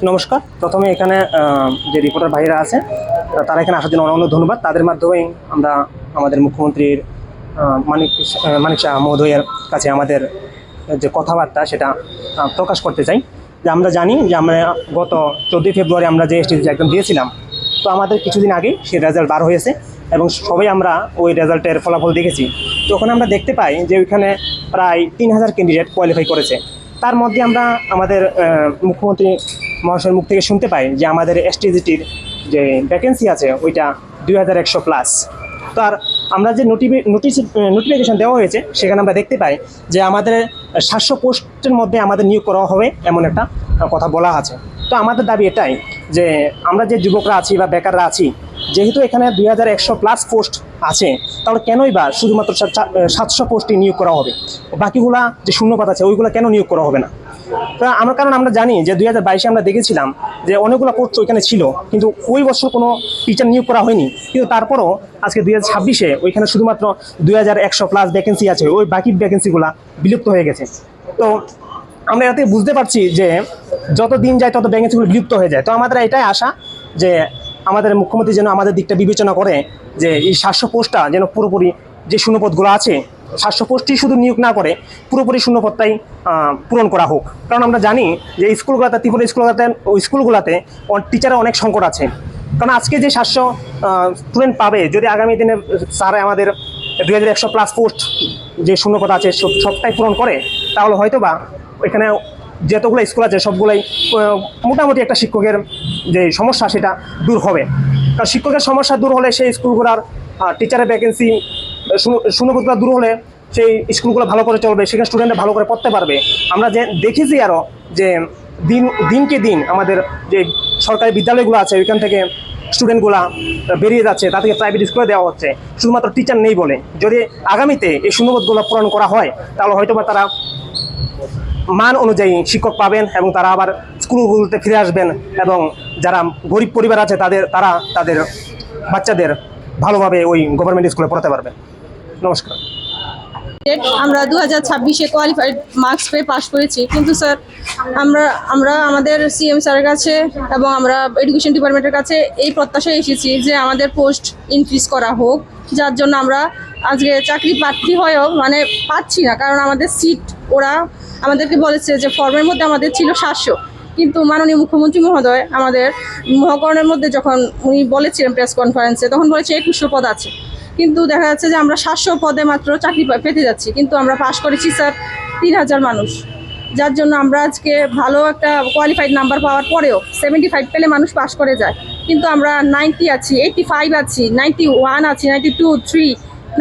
নমস্কার। প্রথমে এখানে যে রিপোর্টার ভাইরা আছে তারা এখানে আসার জন্য অনেক ধন্যবাদ। তাদের মাধ্যমেই আমরা আমাদের মুখ্যমন্ত্রীর মানিক শাহ মহোদয়ের কাছে আমাদের যে কথাবার্তা সেটা প্রকাশ করতে চাই। যে আমরা জানি যে আমরা গত 14 ফেব্রুয়ারি আমরা যে এসটিসি এক্সাম দিয়েছিলাম, তো আমাদের কিছুদিন আগে সেই রেজাল্ট বার হয়েছে এবং সবাই আমরা ওই রেজাল্টের ফলাফল দেখেছি। তো ওখানে আমরা দেখতে পাই যে ওইখানে প্রায় 3000 ক্যান্ডিডেট কোয়ালিফাই করেছে। তার মধ্যে আমরা আমাদের মুখ্যমন্ত্রী মহাশয়ের মুখ থেকে শুনতে পাই যে আমাদের এসটিজিটির যে ভ্যাকেন্সি আছে ওইটা 2100 প্লাস। তো আর আমরা যে নোটিফিকেশন দেওয়া হয়েছে সেখানে আমরা দেখতে পাই যে আমাদের 700 পোস্টের মধ্যে আমাদের নিয়োগ করা হবে এমন একটা কথা বলা আছে। তো আমাদের দাবি এটাই যে আমরা যে যুবকরা আছি বা বেকাররা আছি, যেহেতু এখানে 2100 প্লাস পোস্ট আছে, তাহলে কেনই বা শুধুমাত্র 700 পোস্টই নিয়োগ করা হবে? বাকিগুলা যে শূন্যপদ আছে ওইগুলো কেন নিয়োগ করা হবে না? তো কারণ আমরা জানি যে 2022-এ আমরা দেখেছিলাম যে অনেকগুলো পোস্ট ওইখানে ছিল, কিন্তু ওই বছর কোনো টিচার নিয়োগ করা হয়নি। কিন্তু তারপরও আজকে 2026-এ ওইখানে শুধুমাত্র 2100 প্লাস ভ্যাকেন্সি আছে, ওই বাকি ভ্যাকেন্সিগুলো বিলুপ্ত হয়ে গেছে। তো আমরা এতে বুঝতে পারছি যে যত দিন যায় তত ভ্যাকেন্সিগুলো বিলুপ্ত হয়ে যায়। তো আমাদের এটাই আশা যে আমাদের মুখ্যমন্ত্রী যেন আমাদের দিকটা বিবেচনা করে যে এই 700 পোস্টটা যেন পুরোপুরি যে শূন্যপদগুলো আছে 700 পোস্টই শুধু নিয়োগ না করে পুরোপুরি শূন্যপদটাই পূরণ করা হোক। কারণ আমরা জানি যে স্কুলগুলোতে, ত্রিপুরা স্কুলগুলোতে টিচারের অনেক সংকট আছে। কারণ আজকে যে 700 স্টুডেন্ট পাবে, যদি আগামী দিনে স্যার আমাদের 2100 প্লাস পোস্ট যে শূন্যপদ আছে সবটাই পূরণ করে, তাহলে হয়তো বা এখানে যতগুলো স্কুল আছে সবগুলোই মোটামুটি একটা শিক্ষকের যে সমস্যা সেটা দূর হবে। কারণ শিক্ষকের সমস্যা দূর হলে সেই স্কুলগুলোর টিচারের ভ্যাকেন্সি শূন্যপদগুলো দূর হলে সেই স্কুলগুলো ভালো করে চলবে, সেখানে স্টুডেন্টরা ভালো করে পড়তে পারবে। আমরা যে দেখেছি আরও যে দিনকে দিন আমাদের যে সরকারি বিদ্যালয়গুলো আছে ওইখান থেকে স্টুডেন্টগুলা বেরিয়ে যাচ্ছে, তাদেরকে প্রাইভেট স্কুলে দেওয়া হচ্ছে শুধুমাত্র টিচার নেই বলে। যদি আগামীতে এই শূন্যপদগুলো পূরণ করা হয় তাহলে হয়তো বা তারা মান অনুযায়ী শিক্ষক পাবেন এবং তারা আবার স্কুলগুলোতে ফিরে আসবেন এবং যারা গরিব পরিবার আছে তারা তাদের বাচ্চাদের ভালোভাবে ওই গভর্নমেন্ট স্কুলে পড়াতে পারবে। নমস্কার। আমরা 2026-এ কোয়ালিফাইড মার্কস পেয়ে পাশ করেছি, কিন্তু স্যার আমরা আমাদের সিএম স্যারের কাছে এবং আমরা এডুকেশন ডিপার্টমেন্টের কাছে এই প্রত্যাশায় এসেছি যে আমাদের পোস্ট ইনক্রিজ করা হোক, যার জন্য আমরা আজকে চাকরি প্রার্থী হয়েও পাচ্ছি না। কারণ আমাদের সিট ওরা আমাদেরকে বলেছে যে ফর্মের মধ্যে আমাদের ছিল 700, কিন্তু মাননীয় মুখ্যমন্ত্রী মহোদয় আমাদের মহাকরণের মধ্যে যখন উনি বলেছিলেন প্রেস কনফারেন্সে, তখন বলেছে 2100 পদ আছে। কিন্তু দেখা যাচ্ছে যে আমরা 700 পদে মাত্র চাকরি পেতে যাচ্ছি, কিন্তু আমরা পাশ করেছি স্যার 3000 মানুষ। যার জন্য আমরা আজকে ভালো একটা কোয়ালিফাইড নাম্বার পাওয়ার পরেও 75 পেলে মানুষ পাশ করে যায়, কিন্তু আমরা 90 আছি, 85 আছি, 91 আছি, 92, 3,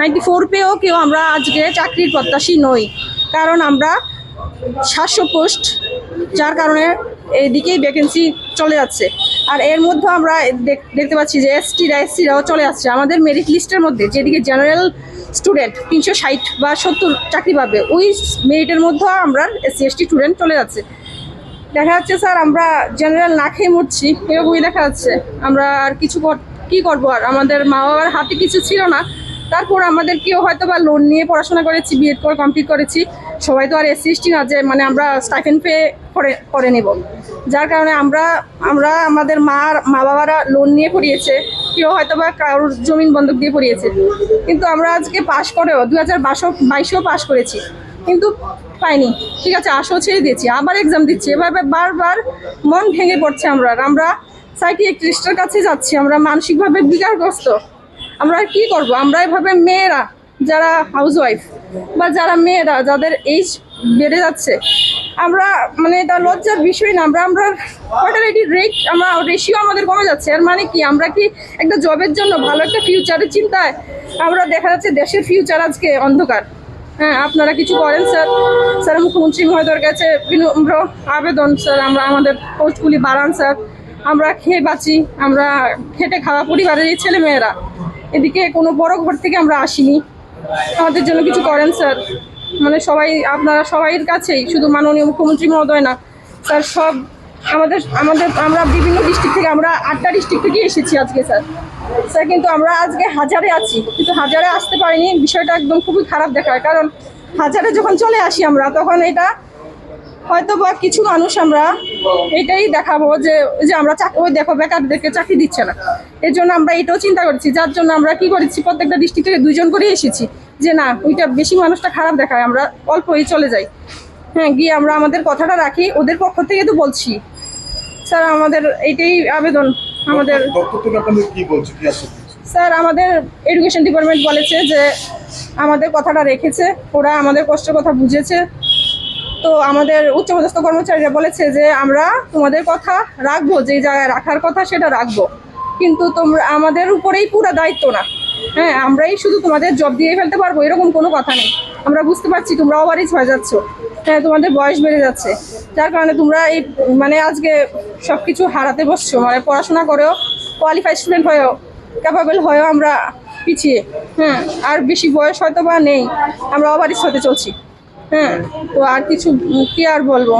94 পেয়েও কেউ আমরা আজকে চাকরির প্রত্যাশী নই। কারণ আমরা 700 পোস্ট, যার কারণে এইদিকেই ভ্যাকেন্সি চলে যাচ্ছে। আর এর মধ্যে আমরা দেখতে পাচ্ছি যে এসসিরাও চলে আসছে আমাদের মেরিট লিস্টের মধ্যে। যেদিকে জেনারেল স্টুডেন্ট 360 বা 70 চাকরি পাবে, ওই মেরিটের মধ্যেও আমরা SC/ST স্টুডেন্ট চলে যাচ্ছে। দেখা যাচ্ছে স্যার আমরা জেনারেল না খেয়ে মরছি, এরকমই দেখা যাচ্ছে। আমরা আর কী করবো, আর আমাদের মা বাবার হাতে কিছু ছিল না। তারপর আমাদের কেউ হয়তো বা লোন নিয়ে পড়াশোনা করেছি, বিএড করে কমপ্লিট করেছি। সবাই তো আর SC/ST না যে আমরা স্টাইপেন্ড পেয়ে করে নেব। যার কারণে আমরা আমাদের মা বাবারা লোন নিয়ে পড়িয়েছে, কেউ হয়তো বা কারোর জমিন বন্ধক দিয়ে পড়িয়েছে। কিন্তু আমরা আজকে পাশ করেও 2022-এও পাশ করেছি, কিন্তু পাইনি। ঠিক আছে, আশাও ছেড়ে দিয়েছি, আবার এক্সাম দিচ্ছি। এভাবে বারবার মন ভেঙে পড়ছে। আমরা সাইকিয়াট্রিস্টের কাছে যাচ্ছি, আমরা মানসিকভাবে বিকারগ্রস্ত। আমরা কি করব? আমরা এভাবে মেয়েরা যারা হাউসওয়াইফ বা যারা মেয়েরা যাদের এইজ বেড়ে যাচ্ছে, আমরা এটা লজ্জার বিষয় না। আমরা ফার্টিলিটি রেশিও আমাদের কমে যাচ্ছে। আর কি আমরা কি একটা জবের জন্য ভালো একটা ফিউচারের চিন্তায় আমরা দেখা যাচ্ছে দেশের ফিউচার আজকে অন্ধকার। হ্যাঁ, আপনারা কিছু করেন স্যার। মুখ্যমন্ত্রী মহোদয়ের কাছে বিনম্র আবেদন স্যার, আমরা আমাদের পোস্টগুলি বাড়ান স্যার। আমরা খেয়ে বাঁচি, আমরা খেটে খাওয়া পরিবারের এই ছেলে মেয়েরা, এদিকে কোনো বড় ঘর থেকে আমরা আসিনি। আমাদের জন্য কিছু করেন স্যার। আপনারা সবাইয়ের কাছেই, শুধু মাননীয় মুখ্যমন্ত্রী মহোদয় না স্যার, সব আমরা বিভিন্ন ডিস্ট্রিক্ট থেকে, আমরা 8টা ডিস্ট্রিক্ট থেকে এসেছি আজকে স্যার। কিন্তু আমরা আজকে হাজারে আছি, কিন্তু হাজারে আসতে পারিনি। বিষয়টা একদম খুবই খারাপ দেখায়। কারণ হাজারে যখন চলে আসি আমরা, তখন এটা হয়তো বা কিছু মানুষ আমরা এটাই দেখাবো যে যে আমরা ওই দেখো বেকারদেরকে চাকরি দিচ্ছে না, এর জন্য আমরা এটাও চিন্তা করছি, যার জন্য আমরা কি করেছি প্রত্যেকটা ডিস্ট্রিক্ট থেকে 2 জন করে এসেছি যে না ওইটা বেশি মানুষটা খারাপ দেখায়, আমরা অল্পই চলে যাই। হ্যাঁ, গিয়ে আমরা আমাদের কথাটা রাখি, ওদের পক্ষ থেকে তো বলছি। স্যার আমাদের এইটাই আবেদন। আমাদের স্যার আমাদের এডুকেশন ডিপার্টমেন্ট বলেছে যে আমাদের কথাটা রেখেছে, ওরা আমাদের কষ্টের কথা বুঝেছে। তো আমাদের উচ্চপদস্থ কর্মচারীরা বলেছে যে আমরা তোমাদের কথা রাখবো, যে জায়গায় রাখার কথা সেটা রাখবো, কিন্তু তোমরা আমাদের উপরেই পুরো দায়িত্ব না। হ্যাঁ, আমরাই শুধু তোমাদের জব দিয়ে ফেলতে পারবো এরকম কোনো কথা নেই। আমরা বুঝতে পারছি তোমরা ওভারিজ হয়ে যাচ্ছ, হ্যাঁ তোমাদের বয়স বেড়ে যাচ্ছে, যার কারণে তোমরা এই মানে আজকে সব কিছু হারাতে বসছো, মানে পড়াশোনা করেও কোয়ালিফাইড স্টুডেন্ট হয়েও ক্যাপাবল হয়েও আমরা পিছিয়ে। হ্যাঁ, আর বেশি বয়স হয়তো বা নেই, আমরা ওভারিজ হতে চলছি। হ্যাঁ, তো আর কিছু কি আর বলবো।